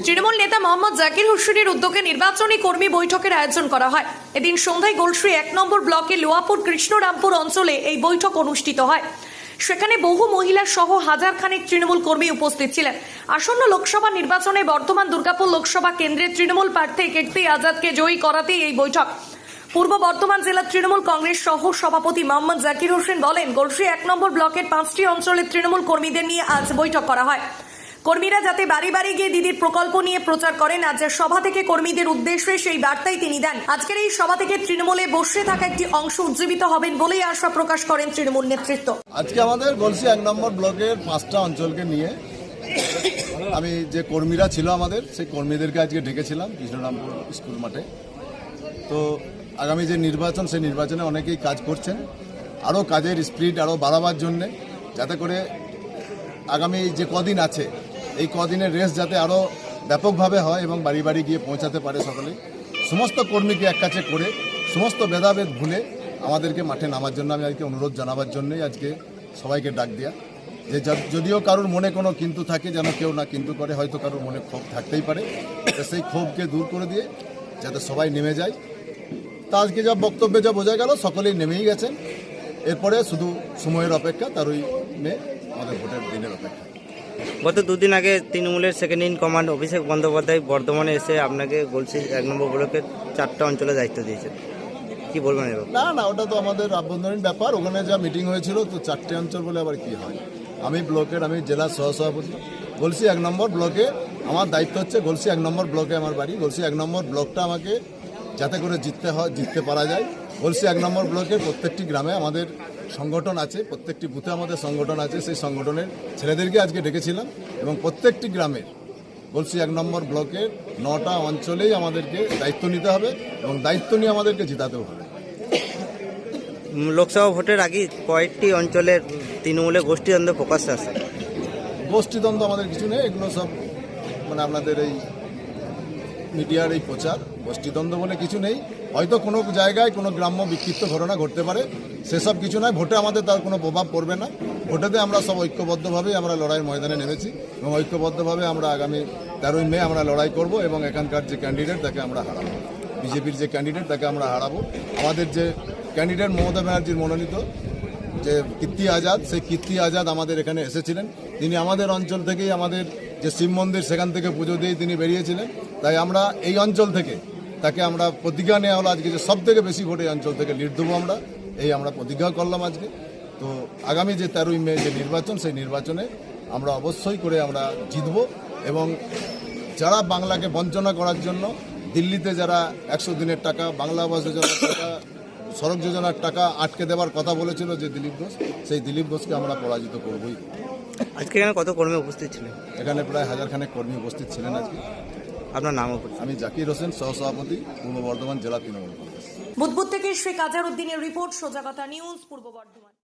তৃণমূল নেতা মোহাম্মদ জাকির হোসেনের উদ্যোগে নির্বাচনী কর্মী বৈঠকের আয়োজন করা হয়। এদিন সন্ধ্যায় গলসি 1 নম্বর ব্লকে লোয়াপুর কৃষ্ণরামপুর অঞ্চলে এই বৈঠক অনুষ্ঠিত হয়। সেখানে বহু মহিলা সহ হাজার খানেক তৃণমূল কর্মী উপস্থিত ছিলেন। আসন্ন লোকসভা নির্বাচনে বর্ধমান দুর্গাপুর লোকসভা কেন্দ্রের তৃণমূল প্রার্থী কীর্তি আজাদকে জয়ী করাতেই এই বৈঠক। পূর্ব বর্ধমান জেলা তৃণমূল কংগ্রেস সহ সভাপতি মোহাম্মদ জাকির হোসেন বলেন, গলসি 1 নম্বর ব্লকের 5টি অঞ্চলের তৃণমূল কর্মীদের নিয়ে আজ বৈঠক করা হয়। কর্মীরা যাতে বাড়ি বাড়ি গিয়ে দিদির প্রকল্প নিয়ে প্রচার করেন, আজ সভা থেকে কর্মীদের উদ্দেশ্যে সেই বার্তাই তিনি দেন। আজকের এই সভা থেকে তৃণমূলে বসে থাকা একটি অংশ উজ্জীবিত হবেন বলেই আশা প্রকাশ করেন তৃণমূল নেতৃত্ব। আজকে আমাদের গলসি 1 নম্বর ব্লকের 5টা অঞ্চলকে নিয়ে আমি যে কর্মীরা ছিল আমাদের সেই কর্মীদেরকে আজকে ডেকেছিলাম কৃষ্ণরামপুর স্কুল মাঠে। তো আগামী যে নির্বাচন সেই নির্বাচনে অনেকেই কাজ করছেন, আরও কাজের স্পিড আরও বাড়াবার জন্যে, যাতে করে আগামী যে কদিন আছে এই কদিনের রেস যাতে আরও ব্যাপকভাবে হয় এবং বাড়ি বাড়ি গিয়ে পৌঁছাতে পারে সকলেই। সমস্ত কর্মীকে এক কাছে করে সমস্ত ভেদাভেদ ভুলে আমাদেরকে মাঠে নামার জন্য আমি আজকে অনুরোধ জানাবার জন্যই আজকে সবাইকে ডাক দেয়া। যে যদিও কারোর মনে কোনো কিন্তু থাকে, যেন কেউ না কিন্তু করে, হয়তো কারোর মনে ক্ষোভ থাকতেই পারে, সেই ক্ষোভকে দূর করে দিয়ে যাতে সবাই নেমে যায়। তা আজকে যা বক্তব্যে যা বোঝা গেল সকলেই নেমেই গেছেন। এরপরে শুধু সময়ের অপেক্ষা, তারই আমাদের ভোটের দিনের অপেক্ষা। গত দুদিন আগে তৃণমূলের second in command Abhishek Bandyopadhyay বর্ধমানে এসে আপনাকে গলসি 1 নম্বর ব্লকের 4টা অঞ্চলে দায়িত্ব দিয়েছেন, কি বলবেন? না, ওটা তো আমাদের আভ্যন্তরীণ ব্যাপার। ওখানে যা মিটিং হয়েছিল, তো 4টে অঞ্চল বলে আবার কি হয়। আমি জেলার সহসভাপতি। গলসি 1 নম্বর ব্লকে আমার দায়িত্ব হচ্ছে, গলসি 1 নম্বর ব্লকে আমার বাড়ি। গলসি 1 নম্বর ব্লকটা আমাকে যাতে করে জিততে পারা যায়। গলসি 1 নম্বর ব্লকের প্রত্যেকটি গ্রামে আমাদের সংগঠন আছে, প্রত্যেকটি বুথে আমাদের সংগঠন আছে। সেই সংগঠনের ছেলেদেরকে আজকে ডেকেছিলাম এবং প্রত্যেকটি গ্রামের গলসি 1 নম্বর ব্লকের 9টা অঞ্চলেই আমাদেরকে দায়িত্ব নিতে হবে এবং দায়িত্ব নিয়ে আমাদেরকে জিতাতেও হবে। লোকসভা ভোটের আগে কয়েকটি অঞ্চলের তৃণমূলের গোষ্ঠীদ্বন্দ্ব প্রকাশ্যে আসে। গোষ্ঠীদ্বন্দ্ব আমাদের কিছু নেই, এগুলো সব আপনাদের এই মিডিয়ার এই প্রচার। গোষ্ঠীদ্বন্দ্ব বলে কিছু নেই। হয়তো কোনো জায়গায় কোনো গ্রাম্য বিক্ষিপ্ত ঘটনা ঘটতে পারে, সেসব কিছু নয়। ভোটে আমাদের তার কোনো প্রভাব পড়বে না। ভোটেতে আমরা সব ঐক্যবদ্ধভাবেই আমরা লড়াইয়ের ময়দানে নেমেছি এবং ঐক্যবদ্ধভাবে আমরা আগামী 13ই মে আমরা লড়াই করব এবং এখানকার যে ক্যান্ডিডেট তাকে আমরা হারাবো। বিজেপির যে ক্যান্ডিডেট তাকে আমরা হারাবো। আমাদের যে ক্যান্ডিডেট মমতা ব্যানার্জির মনোনীত যে কীর্তি আজাদ, সেই কীর্তি আজাদ আমাদের এখানে এসেছিলেন। তিনি আমাদের অঞ্চল থেকেই, আমাদের যে শিব মন্দির সেখান থেকে পুজো দিয়ে তিনি বেরিয়েছিলেন। তাই আমরা এই অঞ্চল থেকে তাকে আমরা প্রতিজ্ঞা নেওয়া হলো আজকে যে সব থেকে বেশি ভোটে এই অঞ্চল থেকে লিড দেবো আমরা প্রতিজ্ঞা করলাম আজকে। তো আগামী যে 13ই মে যে নির্বাচন, সেই নির্বাচনে আমরা অবশ্যই করে আমরা জিতব এবং যারা বাংলাকে বঞ্চনা করার জন্য দিল্লিতে যারা 100 দিনের টাকা, বাংলা আবাস যোজনার টাকা, সড়ক যোজনার টাকা আটকে দেওয়ার কথা বলেছিল যে দিলীপ ঘোষ, সেই দিলীপ ঘোষকে আমরা পরাজিত করবই। আজকে এখানে কত কর্মী উপস্থিত ছিলেন? এখানে প্রায় 1000 খানেক কর্মী উপস্থিত ছিলেন আজকে। আপনার নাম? আমি জাকির হোসেন, সহসভাপতি, পূর্ব বর্ধমান জেলা তৃণমূল কংগ্রেস। বুধবুদ থেকে শেখ আজহারউদ্দিনের রিপোর্ট, সোজা কথা নিউজ, পূর্ব বর্ধমান।